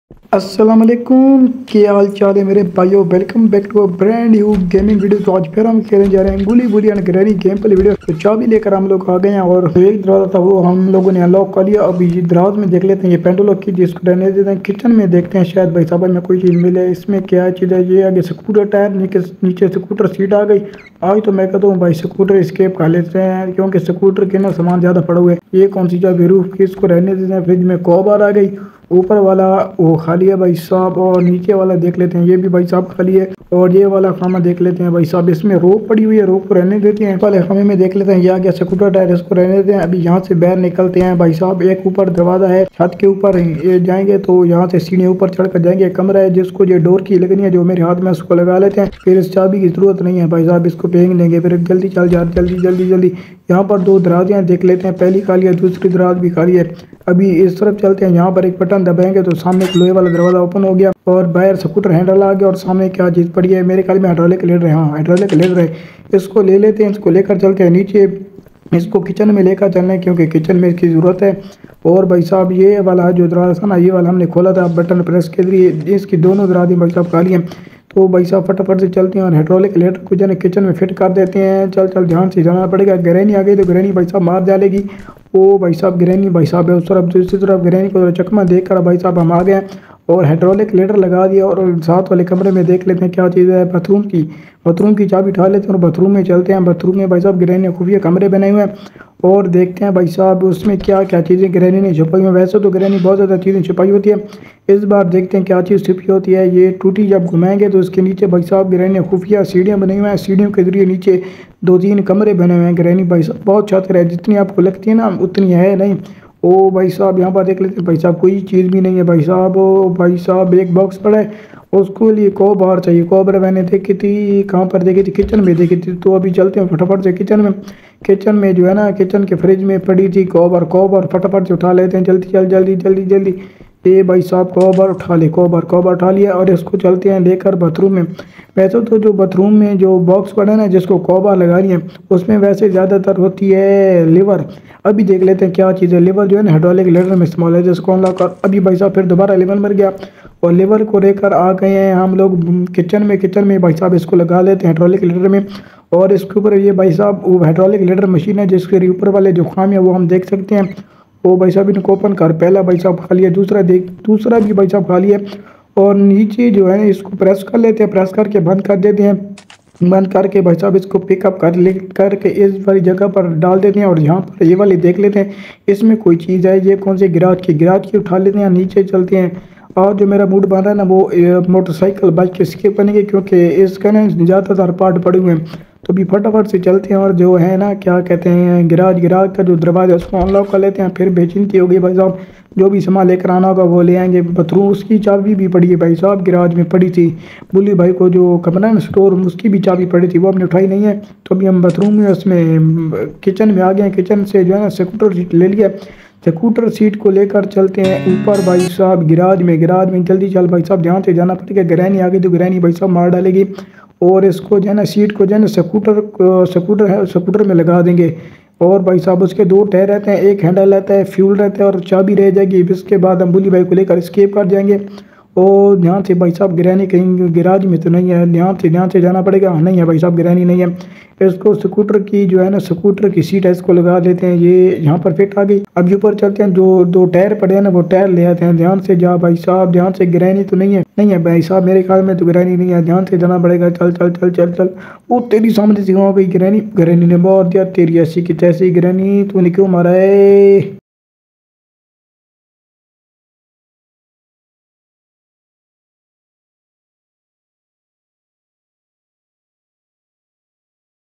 अस्सलाम वालेकुम, क्या हाल चाल है मेरे भाइयों। Welcome back to a brand new gaming video. तो आज फिर हम खेलने जा रहे हैं Gulli Bulli and granny game play video. तो चाबी लेकर हम लोग आ गए हैं और एक दरवाजा था वो हम लोगों ने अनलॉक कर लिया। अभी ये दराज में देख लेते हैं, ये पेंडोलॉक की जिसको रहने देते हैं। किचन में देखते हैं शायद भाई साहब में कोई चीज़ मिले। इसमें क्या चीज़ है, ये आगे स्कूटर टायर, नीचे स्कूटर सीट आ गई। आज तो मैं कहता हूँ भाई स्कूटर स्केप कर लेते हैं, क्योंकि स्कूटर के ना सामान ज़्यादा पड़ा हुआ है। ये कौन सी चाबी, रूफ की, इसको रहने देते हैं। फ्रिज में कॉबर आ गई। ऊपर वाला वो खाली है भाई साहब, और नीचे वाला देख लेते हैं, ये भी भाई साहब खाली है। और ये वाला खाना देख लेते हैं भाई साहब, इसमें रोप पड़ी हुई है, रोप को रहने देते हैं। वाले खाने में देख लेते हैं, ये आ गया स्कूटर टायर, इसको रहने देते हैं। अभी यहाँ से बाहर निकलते हैं भाई साहब। एक ऊपर दरवाजा है, छत के ऊपर ये जाएंगे तो यहाँ से सीढ़ी ऊपर चढ़ कर जाएंगे। कमरा है जिसको ये डोर की लगनी है, जो मेरे हाथ में, उसको लगा लेते हैं। फिर इस चाबी की जरूरत नहीं है भाई साहब, इसको फेंक देंगे। फिर जल्दी चल जा, जल्दी जल्दी जल्दी। यहाँ पर दो दराजें देख लेते हैं, पहली खाली है, दूसरी दराज भी खाली है। अभी इस तरफ चलते हैं, यहाँ पर एक बटन दबाएंगे तो सामने एक लोहे वाला दरवाजा ओपन हो गया और बाहर स्कूटर हैंडल आ गया। और सामने क्या चीज़ पड़ी है, मेरे ख्याल में हाइड्रोलिक लीडर है। हाँ, हाइड्रोलिक लीडर है, इसको ले लेते हैं, इसको लेकर चलते हैं नीचे। इसको किचन में लेकर चलना है क्योंकि किचन में इसकी ज़रूरत है। और भाई साहब ये वाला जो दरवाजा था ना, ये वाला हमने खोला था बटन प्रेस के लिए। इसकी दोनों दराजें भाई साहब खाली हैं। तो भाई साहब फटाफट से चलते हैं और हाइड्रोलिक लेटर को जो है किचन में फिट कर देते हैं। चल चल, ध्यान से जाना पड़ेगा। ग्रैनी आ गई तो ग्रैनी भाई साहब मार डालेगी। ओ भाई साहब, ग्रैनी भाई साहब है उस तरफ, दूसरी तरफ ग्रैनी को चकमा देकर भाई साहब हम आ गए और हाइड्रोलिक लेटर लगा दिया। और साथ वाले कमरे में देख लेते हैं क्या चीज़ है, बाथरूम की। बाथरूम की चाबी उठा लेते हैं और बाथरूम में चलते हैं। बाथरूम में भाई साहब ग्रैनी खुफिया कमरे बने हुए हैं और देखते हैं भाई साहब उसमें क्या क्या चीज़ें ग्रैनी ने छुपाई हुई। वैसे तो ग्रैनी बहुत ज़्यादा चीज़ें छुपाई होती है, इस बार देखते हैं क्या चीज़ छुपी होती है। ये टूटी जब घुमाएंगे तो इसके नीचे भाई साहब ग्रैनी खुफिया सीढ़ियाँ बनी हुई हैं। सीढ़ियों के जरिए नीचे 2-3 कमरे बने हुए हैं। ग्रैनी भाई साहब बहुत छात्र है, जितनी आपको लगती है ना उतनी है नहीं। ओ भाई साहब, यहाँ पर देख लेते हैं भाई साहब, कोई चीज़ भी नहीं है भाई साहब। ओ भाई साहब, एक बॉक्स पड़ा है, उसको लिए कॉबर चाहिए। कॉबर मैंने देखी थी, कहाँ पर देखी थी, किचन में देखी थी। तो अभी चलते हैं फटाफट से किचन में। किचन में जो है ना, किचन के फ्रिज में पड़ी थी कॉबर। कॉबर फटाफट से उठा लेते हैं, जल्दी चल जल्दी जल्दी जल्दी। ये भाई साहब कॉबर उठा ले, कॉबर कॉबर उठा लिया और इसको चलते हैं लेकर बाथरूम में। वैसे तो जो बाथरूम में जो बॉक्स पड़ा है ना, जिसको कॉबर लगानी है, उसमें वैसे ज़्यादातर होती है लिवर। अभी देख लेते हैं क्या चीज़ है। लिवर जो है ना हाइड्रोलिक लेटर में इस्तेमाल है, जिसको अनलॉक कर। अभी भाई साहब फिर दोबारा लिवर मर गया और लिवर को लेकर आ गए हैं हम लोग किचन में। किचन में भाई साहब इसको लगा लेते हैं हाइड्रोलिक लेटर में। और इसके ऊपर ये भाई साहब वो हाइड्रोलिक लेटर मशीन है, जिसके ऊपर वाले जो खाम है वो हम देख सकते हैं। वो भाई साहब इनको ओपन कर, पहला भाई साहब खाली है, दूसरा देख, दूसरा भी भाई साहब खाली है। और नीचे जो है इसको प्रेस कर लेते हैं, प्रेस करके बंद कर देते हैं। बंद करके भाई साहब इसको पिकअप कर ले करके इस वाली जगह पर डाल देते हैं। और यहाँ पर ये वाली देख लेते हैं, इसमें कोई चीज़ है। ये कौन से गिराज की उठा लेते हैं, नीचे चलते हैं। और जो मेरा मूड बन रहा है ना, वो मोटरसाइकिल बाइक के स्किप बनेंगे, क्योंकि इसका ना ज़्यादातर पार्ट पड़े हुए हैं। तो भी फटाफट से चलते हैं और जो है ना क्या कहते हैं, गिराज का जो दरवाजा है उसको अनलॉक कर लेते हैं। फिर बेचिंती होगी भाई साहब, जो भी सामान लेकर आना होगा वो ले आएंगे। बाथरूम उसकी चाबी भी पड़ी है भाई साहब, गिराज में पड़ी थी। बुल्ली भाई को जो कमरा है ना स्टोर रूम, उसकी भी चाबी पड़ी थी, वो हमने उठाई नहीं है। तो अभी हम बाथरूम में उसमें किचन में आ गए हैं। किचन से जो है ना स्कूटर सीट ले लिया। स्कूटर सीट को लेकर चलते हैं ऊपर भाई साहब गिराज में जल्दी चल भाई साहब, ध्यान से जाना पड़ेगा। ग्रैनी आ गई तो ग्रैनी भाई साहब मार डालेगी। और इसको जो है ना सीट को जो है ना स्कूटर में लगा देंगे। और भाई साहब उसके 2 टायर रहते हैं, एक हैंडल रहता है, फ्यूल रहता है और चाबी रह जाएगी। इसके बाद हम बुली भाई को लेकर स्केप कर जाएंगे। और ध्यान से भाई साहब, ग्रैनी कहीं गिराज में तो नहीं है, ध्यान से जाना पड़ेगा। नहीं है भाई साहब, ग्रैनी नहीं है। इसको स्कूटर की जो है ना, स्कूटर की सीट है, इसको लगा देते हैं। ये यहाँ पर फिट आ गई। अब ऊपर चलते हैं, जो 2 टायर पड़े हैं ना, वो टायर ले आते हैं। ध्यान से जा भाई साहब, ध्यान से। ग्रैनी तो नहीं है भाई साहब, मेरे ख्याल में तो ग्रैनी नहीं है। ध्यान से जाना पड़ेगा। चल चल चल चल चल। वो तेरी सामने से हो गई ग्रैनी। ग्रैनी ने बहुत दिया, तेरी ऐसी की तैसी। ग्रैनी तूने क्यों मारा है।